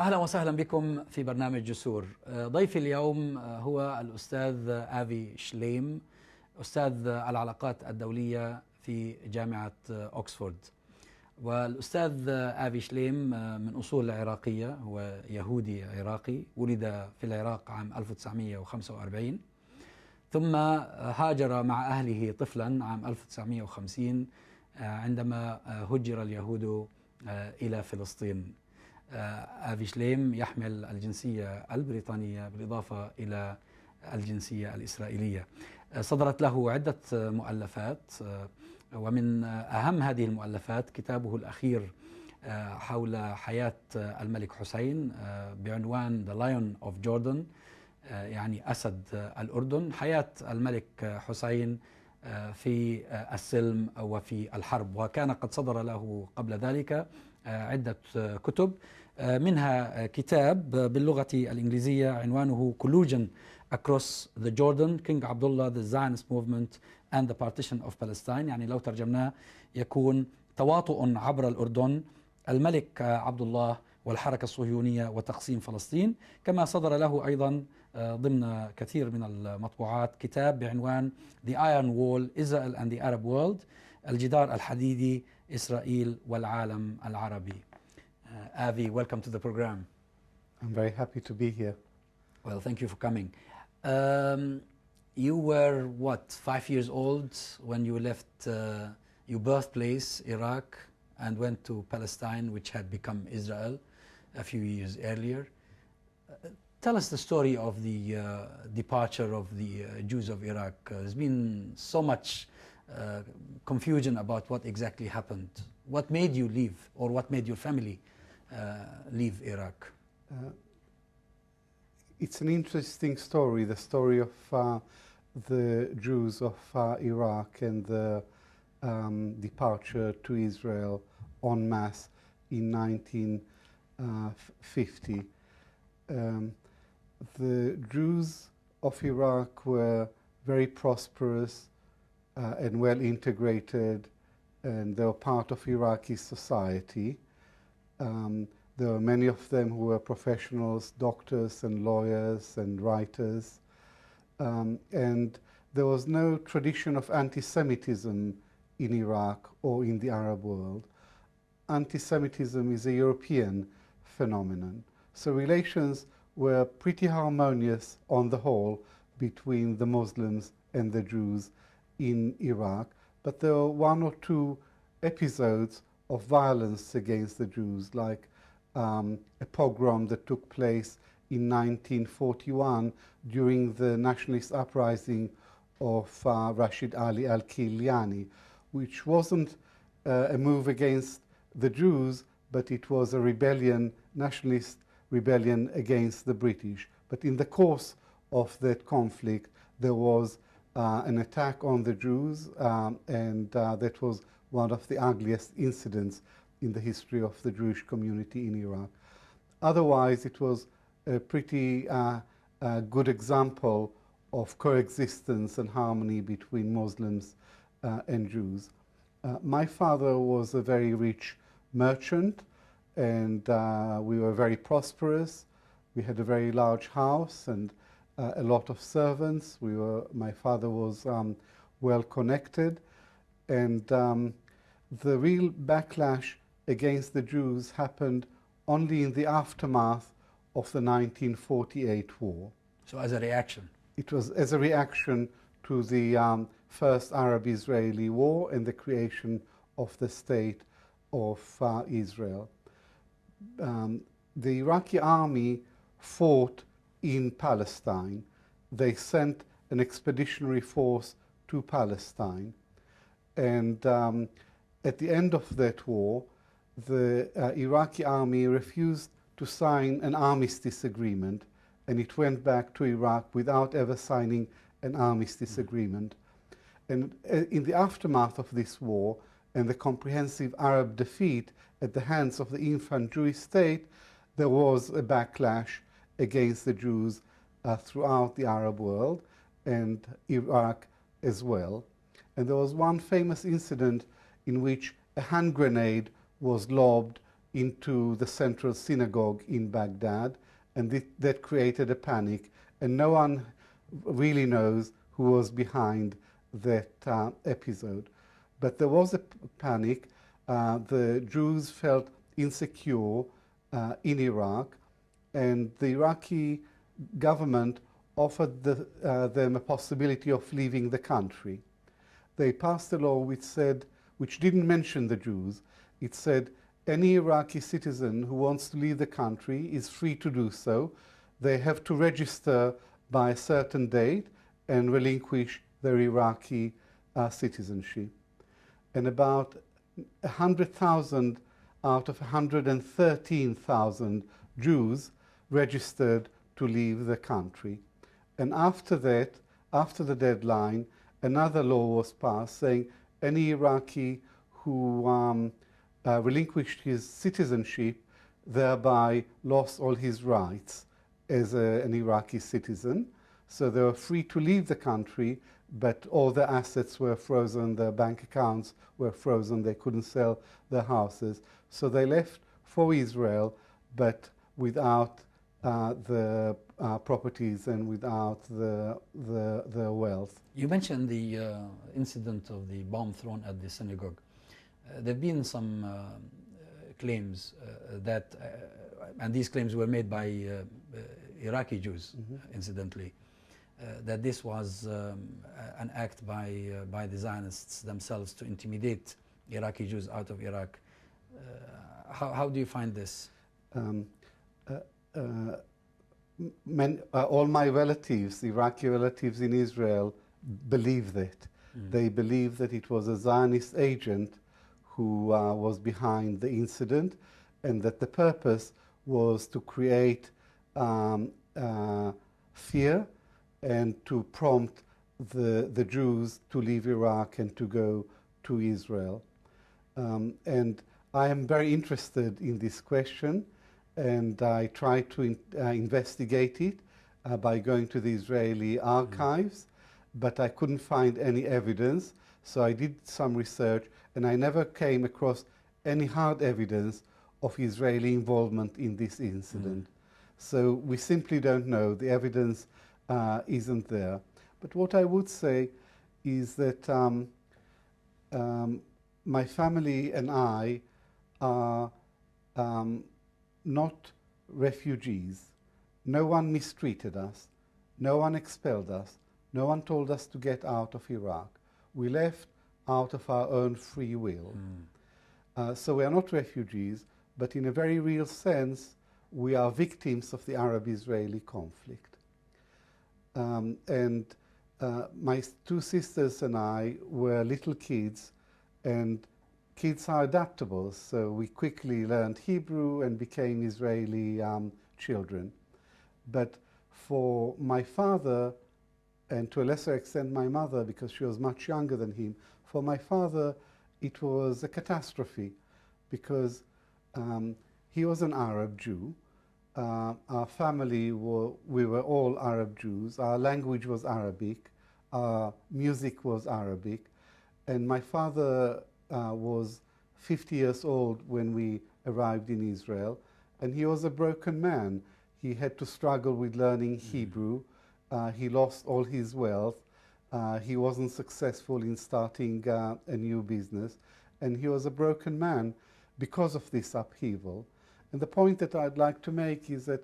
أهلا وسهلا بكم في برنامج جسور. ضيفي اليوم هو الأستاذ آفي شليم، أستاذ العلاقات الدولية في جامعة أوكسفورد. والأستاذ آفي شليم من أصول عراقية، هو يهودي عراقي، ولد في العراق عام 1945، ثم هاجر مع أهله طفلا عام 1950 عندما هجر اليهود إلى فلسطين. آفي شليم يحمل الجنسية البريطانية بالإضافة إلى الجنسية الإسرائيلية. صدرت له عدة مؤلفات، ومن أهم هذه المؤلفات كتابه الأخير حول حياة الملك حسين بعنوان The Lion of Jordan، يعني أسد الأردن، حياة الملك حسين في السلم وفي الحرب. وكان قد صدر له قبل ذلك عدة كتب، منها كتاب باللغة الإنجليزية عنوانه Collusion Across the Jordan, King Abdullah, the Zionist Movement and the Partition of Palestine. يعني لو ترجمناه يكون تواطؤ عبر الأردن، الملك عبد الله والحركة الصهيونية وتقسيم فلسطين. كما صدر له أيضا ضمن كثير من المطبوعات كتاب بعنوان The Iron Wall, Israel and the Arab World، الجدار الحديدي، إسرائيل والعالم العربي. Avi, welcome to the program. I'm very happy to be here. Well, thank you for coming. You were, what, 5 years old when you left your birthplace, Iraq, and went to Palestine, which had become Israel a few years earlier. Tell us the story of the departure of the Jews of Iraq. There's been so much confusion about what exactly happened. What made you leave, or what made your family leave Iraq? It's an interesting story, the story of the Jews of Iraq and the departure to Israel en masse in 1950. The Jews of Iraq were very prosperous and well integrated, and they were part of Iraqi society. There were many of them who were professionals, doctors and lawyers and writers, and there was no tradition of anti-Semitism in Iraq or in the Arab world. Anti-Semitism is a European phenomenon. So relations were pretty harmonious on the whole between the Muslims and the Jews in Iraq, but there were one or two episodes of violence against the Jews, like a pogrom that took place in 1941 during the nationalist uprising of Rashid Ali al-Kiliani, which wasn't a move against the Jews, but it was a rebellion, nationalist rebellion against the British. But in the course of that conflict, there was an attack on the Jews, and that was one of the ugliest incidents in the history of the Jewish community in Iraq. Otherwise, it was a pretty good example of coexistence and harmony between Muslims and Jews. My father was a very rich merchant, and we were very prosperous. We had a very large house and a lot of servants. My father was well connected, and the real backlash against the Jews happened only in the aftermath of the 1948 war. So as a reaction? It was as a reaction to the first Arab-Israeli war and the creation of the state of Israel. The Iraqi army fought in Palestine. They sent an expeditionary force to Palestine, and at the end of that war, the Iraqi army refused to sign an armistice agreement, and it went back to Iraq without ever signing an armistice agreement. And in the aftermath of this war and the comprehensive Arab defeat at the hands of the infant Jewish state, there was a backlash against the Jews throughout the Arab world and Iraq as well. And there was one famous incident in which a hand grenade was lobbed into the central synagogue in Baghdad, and that created a panic, and no one really knows who was behind that episode. But there was a panic. The Jews felt insecure in Iraq, and the Iraqi government offered them a possibility of leaving the country. They passed a law which didn't mention the Jews. It said any Iraqi citizen who wants to leave the country is free to do so. They have to register by a certain date and relinquish their Iraqi citizenship. And about 100,000 out of 113,000 Jews registered to leave the country. And after that, after the deadline, another law was passed saying any Iraqi who relinquished his citizenship thereby lost all his rights as an Iraqi citizen. So they were free to leave the country, but all their assets were frozen, their bank accounts were frozen, they couldn't sell their houses. So they left for Israel, but without the properties and without the wealth. You mentioned the incident of the bomb thrown at the synagogue. There have been some claims that, and these claims were made by Iraqi Jews, incidentally, that this was an act by the Zionists themselves to intimidate Iraqi Jews out of Iraq. How do you find this? All my relatives, Iraqi relatives in Israel, believe that. They believe that it was a Zionist agent who was behind the incident, and that the purpose was to create fear and to prompt the Jews to leave Iraq and to go to Israel. And I am very interested in this question, and I try to investigate it by going to the Israeli archives, but I couldn't find any evidence. So I did some research, and I never came across any hard evidence of Israeli involvement in this incident. So we simply don't know. The evidence isn't there. But what I would say is that my family and I are not refugees. No one mistreated us. No one expelled us. No one told us to get out of Iraq. We left out of our own free will. So we are not refugees, but in a very real sense, we are victims of the Arab-Israeli conflict. And my two sisters and I were little kids, and kids are adaptable, so we quickly learned Hebrew and became Israeli children. But for my father, and to a lesser extent my mother, because she was much younger than him, for my father it was a catastrophe, because he was an Arab Jew. Our family, we were all Arab Jews. Our language was Arabic. Our music was Arabic. And my father was 50 years old when we arrived in Israel, and he was a broken man. He had to struggle with learning Hebrew. He lost all his wealth. He wasn't successful in starting a new business, and he was a broken man because of this upheaval. And the point that I'd like to make is that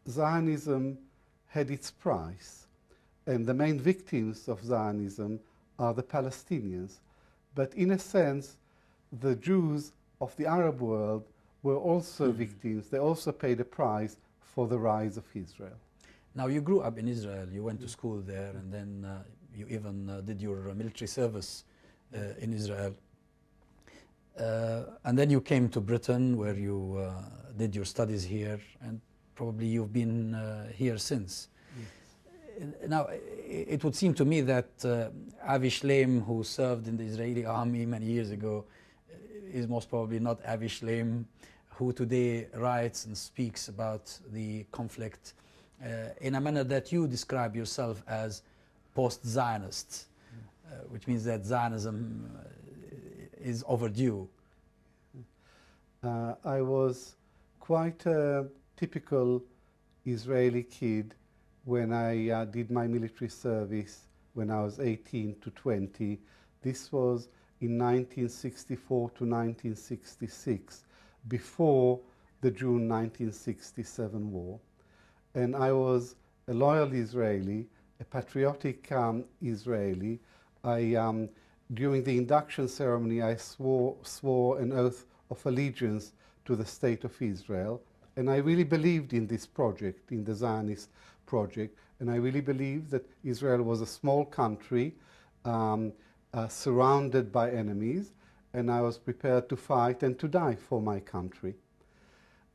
Zionism had its price, and the main victims of Zionism are the Palestinians. But in a sense, the Jews of the Arab world were also victims. They also paid a price for the rise of Israel. Now, you grew up in Israel. You went to school there, and then you even did your military service in Israel. And then you came to Britain, where you did your studies here, and probably you've been here since. Yes. Now, it would seem to me that Avi Shlaim, who served in the Israeli army many years ago, is most probably not Avi Shlaim, who today writes and speaks about the conflict in a manner that you describe yourself as post-Zionist, which means that Zionism is overdue. I was quite a typical Israeli kid when I did my military service when I was 18 to 20. This was in 1964 to 1966, before the June 1967 war. And I was a loyal Israeli, a patriotic Israeli. During the induction ceremony, I swore an oath of allegiance to the State of Israel. And I really believed in this project, in the Zionist project. And I really believed that Israel was a small country surrounded by enemies. And I was prepared to fight and to die for my country.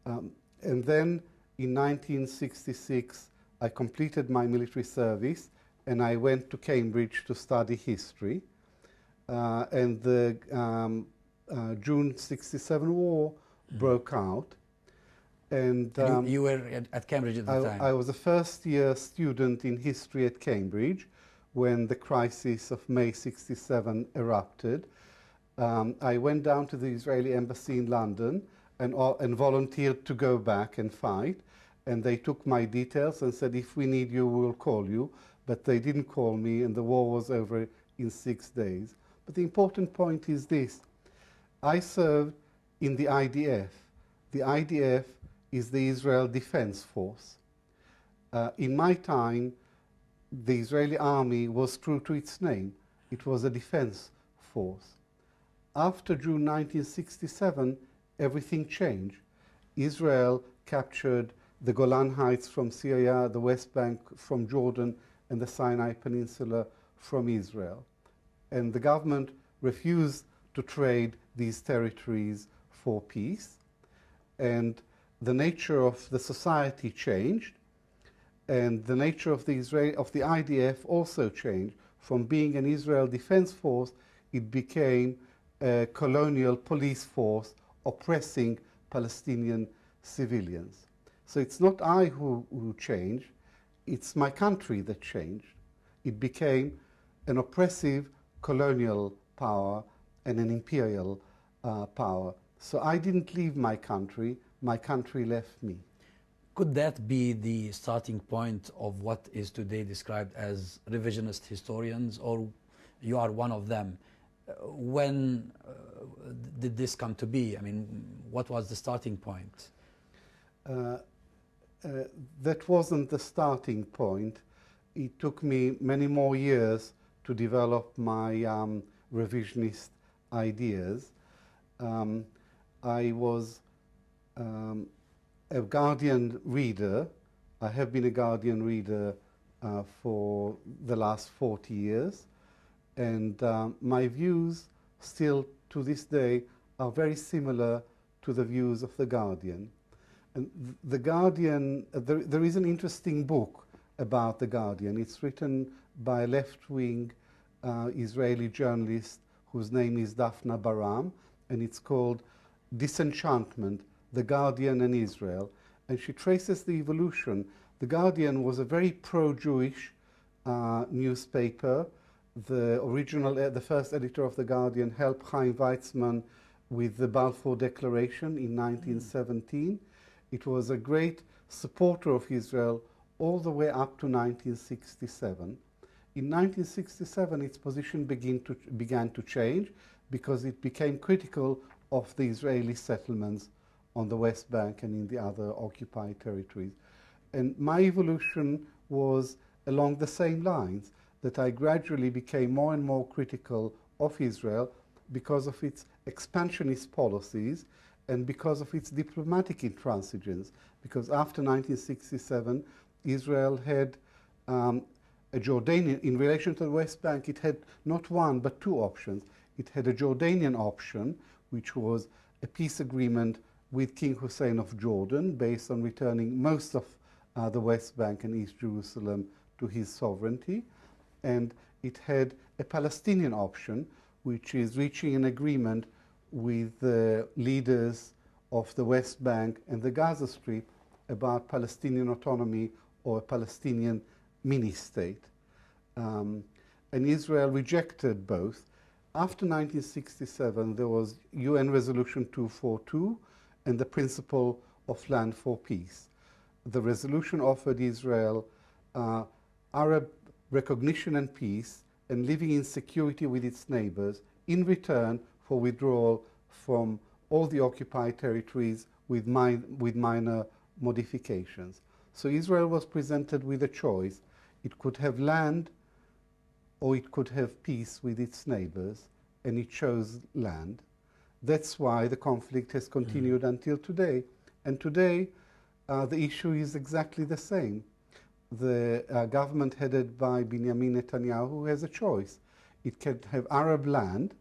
And then in 1966, I completed my military service and I went to Cambridge to study history. And the June 67 war broke out. And you were at Cambridge at the time? I was a first-year student in history at Cambridge when the crisis of May 67 erupted. I went down to the Israeli embassy in London and volunteered to go back and fight. And they took my details and said, if we need you, we'll call you. But they didn't call me, and the war was over in 6 days. But the important point is this. I served in the IDF. The IDF is the Israel Defense Force. In my time, the Israeli army was true to its name. It was a defense force. After June 1967, everything changed. Israel captured the Golan Heights from Syria, the West Bank from Jordan, and the Sinai Peninsula from Israel. And the government refused to trade these territories for peace. And the nature of the society changed, and the nature of the IDF also changed. From being an Israel Defense Force, it became a colonial police force oppressing Palestinian civilians. So it's not I who changed, it's my country that changed. It became an oppressive colonial power and an imperial power. So I didn't leave my country left me. Could that be the starting point of what is today described as revisionist historians, or you are one of them? When did this come to be? I mean, what was the starting point? That wasn't the starting point. It took me many more years to develop my revisionist ideas. I was a Guardian reader. I have been a Guardian reader for the last 40 years. And my views still to this day are very similar to the views of the Guardian. And the Guardian, there is an interesting book about the Guardian. It's written by a left-wing Israeli journalist whose name is Daphna Baram, and it's called Disenchantment, The Guardian and Israel. And she traces the evolution. The Guardian was a very pro-Jewish newspaper. The first editor of The Guardian helped Chaim Weizmann with the Balfour Declaration in 1917. It was a great supporter of Israel all the way up to 1967. In 1967, its position began to change because it became critical of the Israeli settlements on the West Bank and in the other occupied territories. And my evolution was along the same lines, that I gradually became more and more critical of Israel because of its expansionist policies and because of its diplomatic intransigence. Because after 1967, Israel had a Jordanian, in relation to the West Bank, it had not one but two options. It had a Jordanian option, which was a peace agreement with King Hussein of Jordan based on returning most of the West Bank and East Jerusalem to his sovereignty. And it had a Palestinian option, which is reaching an agreement with the leaders of the West Bank and the Gaza Strip about Palestinian autonomy or a Palestinian mini-state. And Israel rejected both. After 1967, there was UN Resolution 242, and the principle of land for peace. The resolution offered Israel Arab recognition and peace and living in security with its neighbors in return for withdrawal from all the occupied territories with minor modifications. So Israel was presented with a choice. It could have land or it could have peace with its neighbors, and it chose land. That's why the conflict has continued until today. And today, the issue is exactly the same. The government headed by Benjamin Netanyahu has a choice. It can have Arab land,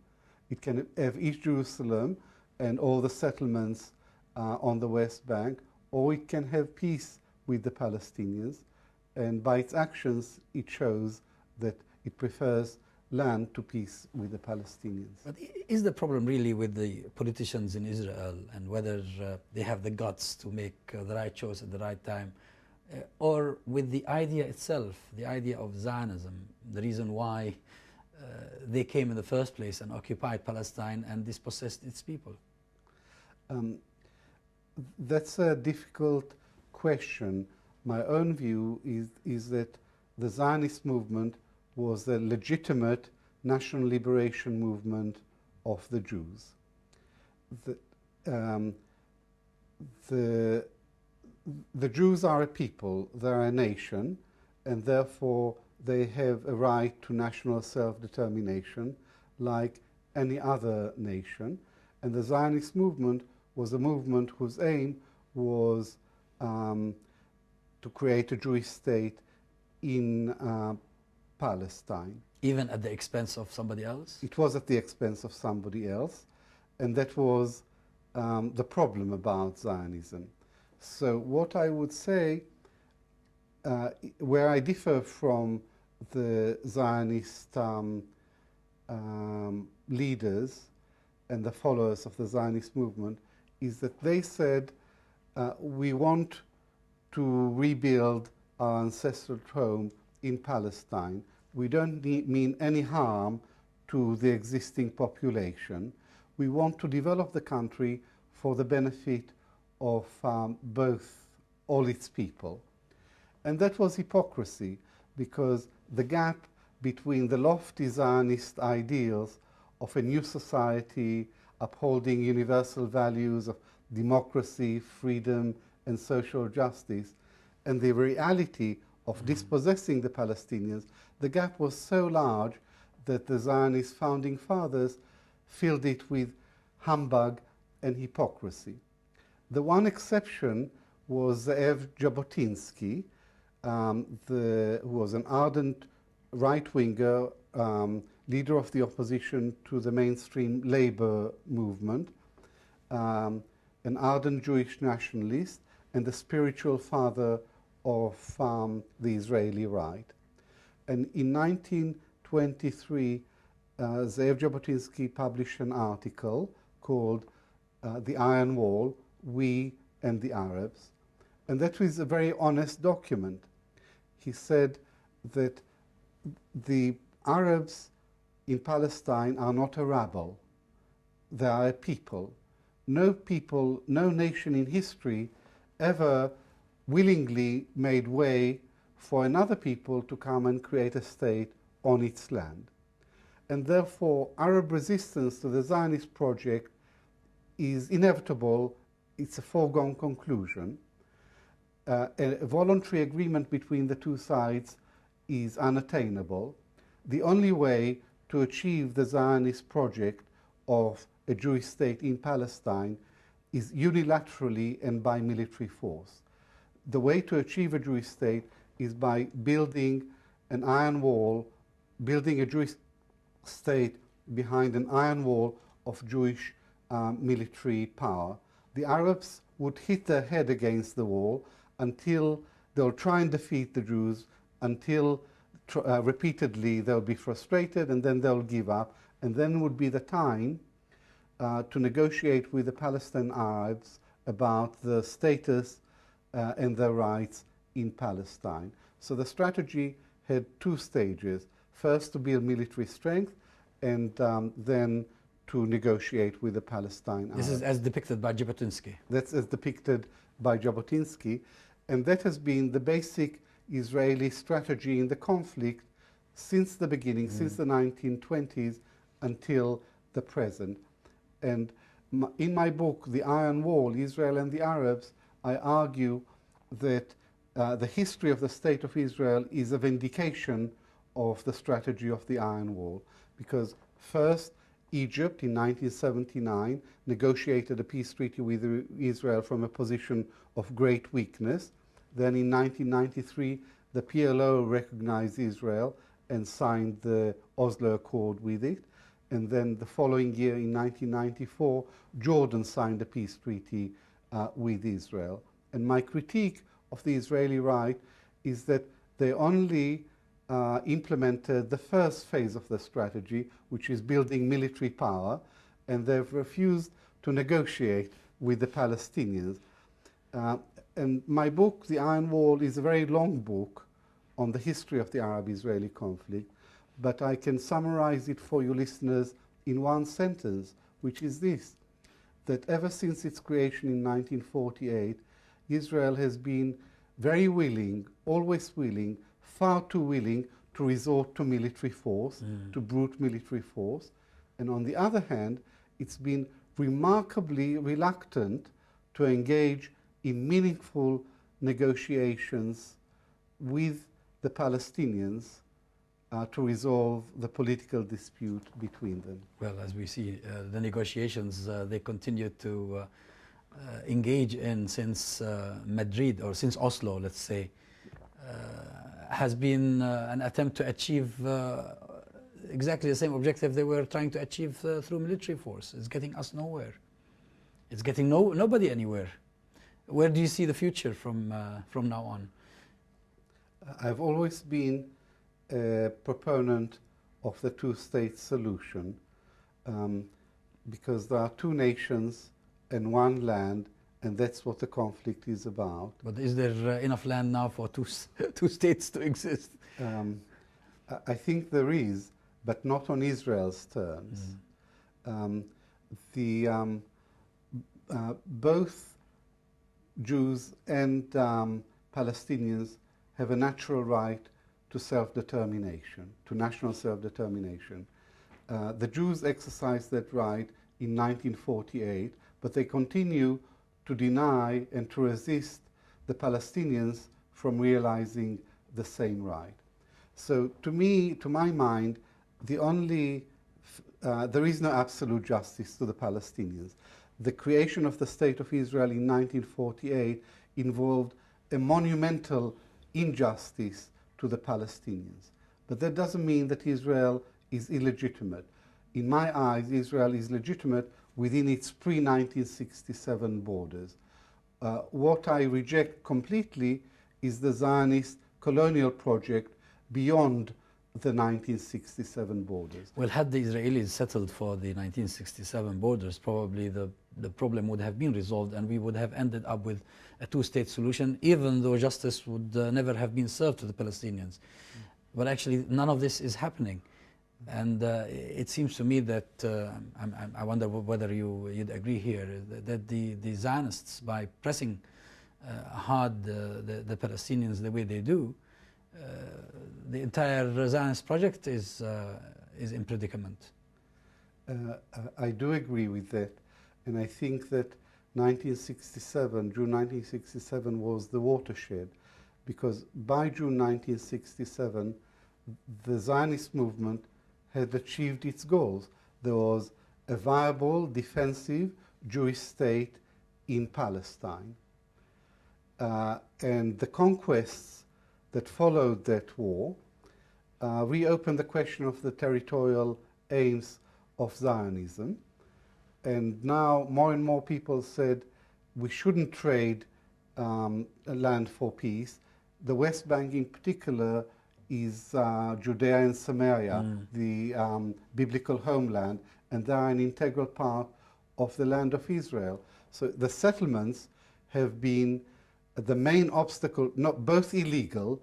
it can have East Jerusalem and all the settlements on the West Bank, or it can have peace with the Palestinians. And by its actions, it shows that it prefers land to peace with the Palestinians. But is the problem really with the politicians in Israel and whether they have the guts to make the right choice at the right time, or with the idea itself, the idea of Zionism, the reason why they came in the first place and occupied Palestine and dispossessed its people? That's a difficult question. My own view is that the Zionist movement was the legitimate national liberation movement of the Jews. The Jews are a people, they're a nation, and therefore they have a right to national self-determination like any other nation. And the Zionist movement was a movement whose aim was to create a Jewish state in Palestine. Even at the expense of somebody else? It was at the expense of somebody else, and that was the problem about Zionism. So what I would say, where I differ from the Zionist leaders and the followers of the Zionist movement, is that they said, we want to rebuild our ancestral home in Palestine. We don't mean any harm to the existing population. We want to develop the country for the benefit of all its people. And that was hypocrisy, because the gap between the lofty Zionist ideals of a new society upholding universal values of democracy, freedom, and social justice, and the reality of dispossessing the Palestinians, the gap was so large that the Zionist founding fathers filled it with humbug and hypocrisy. The one exception was Ze'ev Jabotinsky, who was an ardent right-winger, leader of the opposition to the mainstream labor movement, an ardent Jewish nationalist, and the spiritual father of the Israeli right. And in 1923, Ze'ev Jabotinsky published an article called The Iron Wall, We and the Arabs. And that was a very honest document. He said that the Arabs in Palestine are not a rabble. They are a people. No people, no nation in history ever willingly made way for another people to come and create a state on its land. And therefore, Arab resistance to the Zionist project is inevitable. It's a foregone conclusion. A voluntary agreement between the two sides is unattainable. The only way to achieve the Zionist project of a Jewish state in Palestine is unilaterally and by military force. The way to achieve a Jewish state is by building an iron wall, building a Jewish state behind an iron wall of Jewish military power. The Arabs would hit their head against the wall until they'll try and defeat the Jews, until repeatedly they'll be frustrated, and then they'll give up, and then would be the time to negotiate with the Palestinian Arabs about the status and their rights in Palestine. So the strategy had two stages. First, to build military strength, and then to negotiate with the Palestine This Arabs. is as depicted by Jabotinsky. That's as depicted by Jabotinsky, and that has been the basic Israeli strategy in the conflict since the beginning, since the 1920s until the present. And in my book, The Iron Wall, Israel and the Arabs, I argue that the history of the State of Israel is a vindication of the strategy of the Iron Wall, because first, Egypt in 1979 negotiated a peace treaty with Israel from a position of great weakness. Then in 1993, the PLO recognized Israel and signed the Oslo Accord with it. And then the following year, in 1994, Jordan signed a peace treaty with Israel. And my critique of the Israeli right is that they only implemented the first phase of the strategy, which is building military power, and they've refused to negotiate with the Palestinians. And my book, The Iron Wall, is a very long book on the history of the Arab-Israeli conflict, but I can summarize it for you listeners in one sentence, which is this: that ever since its creation in 1948, Israel has been very willing, always willing, far too willing to resort to military force, to brute military force. And on the other hand, it's been remarkably reluctant to engage in meaningful negotiations with the Palestinians to resolve the political dispute between them. Well, as we see, the negotiations they continue to engage in since Madrid, or since Oslo, let's say, has been an attempt to achieve exactly the same objective they were trying to achieve through military force. It's getting us nowhere. It's getting nobody anywhere. Where do you see the future from now on? I've always been a proponent of the two-state solution because there are two nations and one land, and that's what the conflict is about. But is there enough land now for two states to exist? I think there is, but not on Israel's terms. Both Jews and Palestinians have a natural right to self-determination, to national self-determination. The Jews exercised that right in 1948, but they continue to deny and to resist the Palestinians from realizing the same right. So to me, to my mind, there is no absolute justice to the Palestinians. The creation of the State of Israel in 1948 involved a monumental injustice to the Palestinians. But that doesn't mean that Israel is illegitimate. In my eyes, Israel is legitimate within its pre-1967 borders. What I reject completely is the Zionist colonial project beyond the 1967 borders. Well, had the Israelis settled for the 1967 borders, probably the problem would have been resolved and we would have ended up with a two-state solution, even though justice would never have been served to the Palestinians. But actually, none of this is happening. And it seems to me that, I wonder whether you'd agree here, that the Zionists, by pressing hard the Palestinians the way they do, the entire Zionist project is in predicament. I do agree with that, and I think that June 1967 was the watershed, because by June 1967, the Zionist movement had achieved its goals. There was a viable, defensive Jewish state in Palestine. And the conquests that followed that war reopened the question of the territorial aims of Zionism. And now more and more people said we shouldn't trade land for peace. The West Bank in particular is Judea and Samaria, the biblical homeland, and they are an integral part of the land of Israel. So the settlements have been the main obstacle, not both illegal,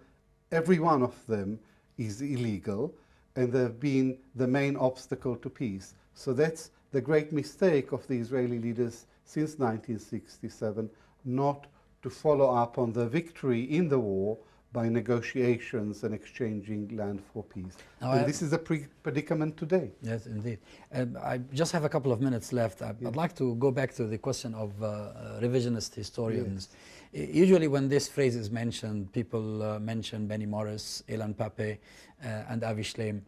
every one of them is illegal, and they've been the main obstacle to peace. So that's the great mistake of the Israeli leaders since 1967 not to follow up on the victory in the war by negotiations and exchanging land for peace. And this is a predicament today. Yes, indeed. I just have a couple of minutes left. I'd like to go back to the question of revisionist historians. Yes. Usually when this phrase is mentioned, people mention Benny Morris, Ilan Pappé, and Avi Shlaim.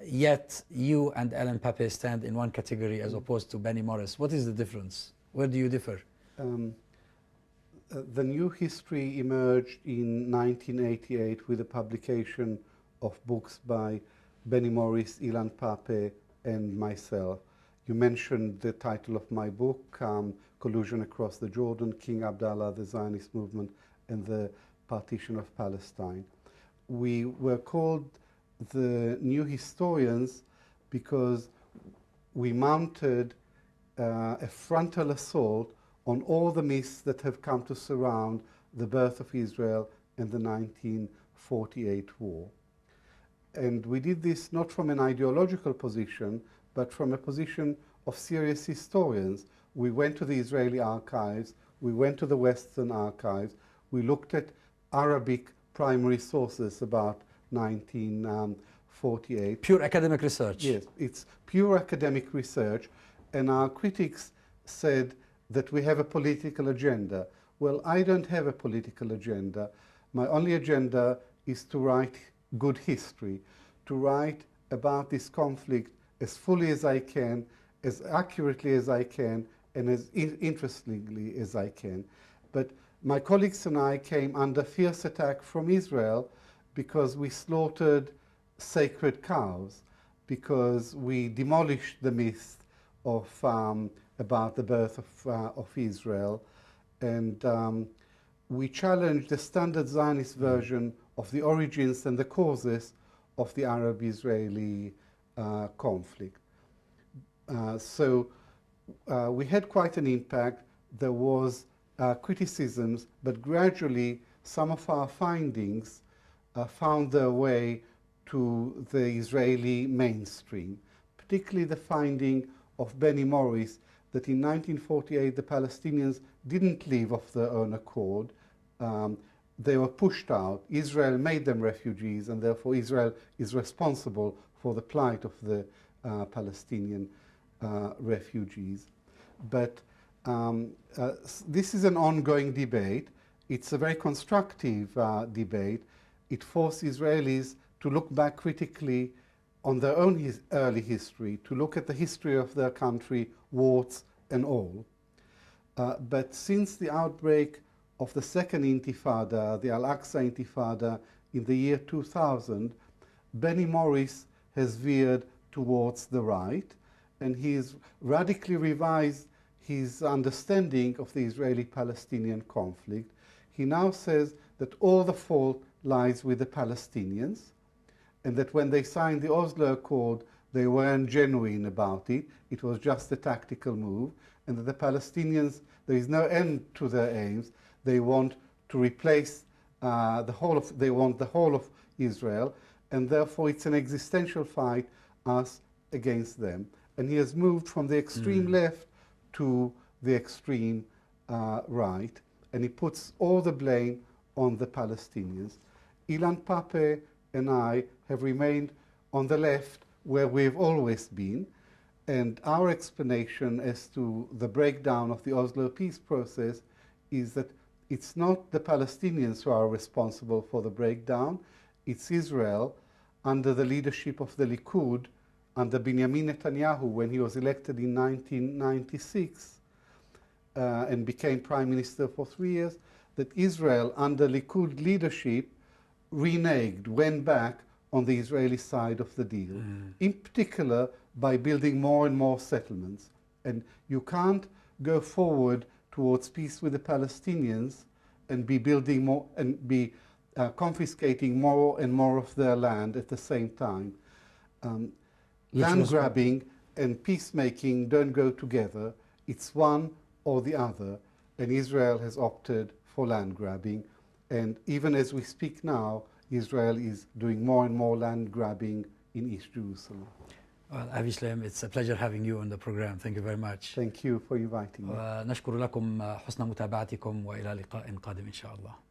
Yet you and Alan Pappé stand in one category as opposed to Benny Morris. What is the difference? Where do you differ? The new history emerged in 1988 with the publication of books by Benny Morris, Ilan Pappé, and myself. You mentioned the title of my book, Collusion Across the Jordan, King Abdallah, the Zionist Movement, and the Partition of Palestine. We were called the new historians because we mounted a frontal assault on all the myths that have come to surround the birth of Israel and the 1948 war. And we did this not from an ideological position, but from a position of serious historians. We went to the Israeli archives, we went to the Western archives, we looked at Arabic primary sources about 1948. Pure academic research. Yes, it's pure academic research, and our critics said that we have a political agenda. Well, I don't have a political agenda. My only agenda is to write good history, to write about this conflict as fully as I can, as accurately as I can, and as interestingly as I can. But my colleagues and I came under fierce attack from Israel because we slaughtered sacred cows, because we demolished the myth of about the birth of Israel, and we challenged the standard Zionist version of the origins and the causes of the Arab-Israeli conflict. So we had quite an impact. There was criticisms, but gradually some of our findings found their way to the Israeli mainstream, particularly the finding of Benny Morris that in 1948 the Palestinians didn't leave of their own accord. They were pushed out. Israel made them refugees, and therefore Israel is responsible for the plight of the Palestinian refugees. But this is an ongoing debate. It's a very constructive debate. It forced Israelis to look back critically on their own early history, to look at the history of their country, warts and all. But since the outbreak of the second Intifada, the Al-Aqsa Intifada, in the year 2000, Benny Morris has veered towards the right, and he's radically revised his understanding of the Israeli-Palestinian conflict. He now says that all the fault lies with the Palestinians, and that when they signed the Oslo Accord, they weren't genuine about it. It was just a tactical move, and that the Palestinians, there is no end to their aims. They want to replace they want the whole of Israel, and therefore it's an existential fight, us against them. And he has moved from the extreme left to the extreme right, and he puts all the blame on the Palestinians. Ilan Pappé and I have remained on the left where we've always been, and our explanation as to the breakdown of the Oslo peace process is that it's not the Palestinians who are responsible for the breakdown, it's Israel under the leadership of the Likud, under Benjamin Netanyahu when he was elected in 1996 and became prime minister for 3 years, that Israel under Likud leadership reneged, went back on the Israeli side of the deal, in particular by building more and more settlements. And you can't go forward towards peace with the Palestinians and be building more and be confiscating more and more of their land at the same time. Land grabbing and peacemaking don't go together. It's one or the other, and Israel has opted for land grabbing. And even as we speak now, Israel is doing more and more land grabbing in East Jerusalem. Well, Avi Shlaim, it's a pleasure having you on the program. Thank you very much. Thank you for inviting me. ونشكر لكم حسن متابعتكم وإلى لقاء قادم إن شاء الله.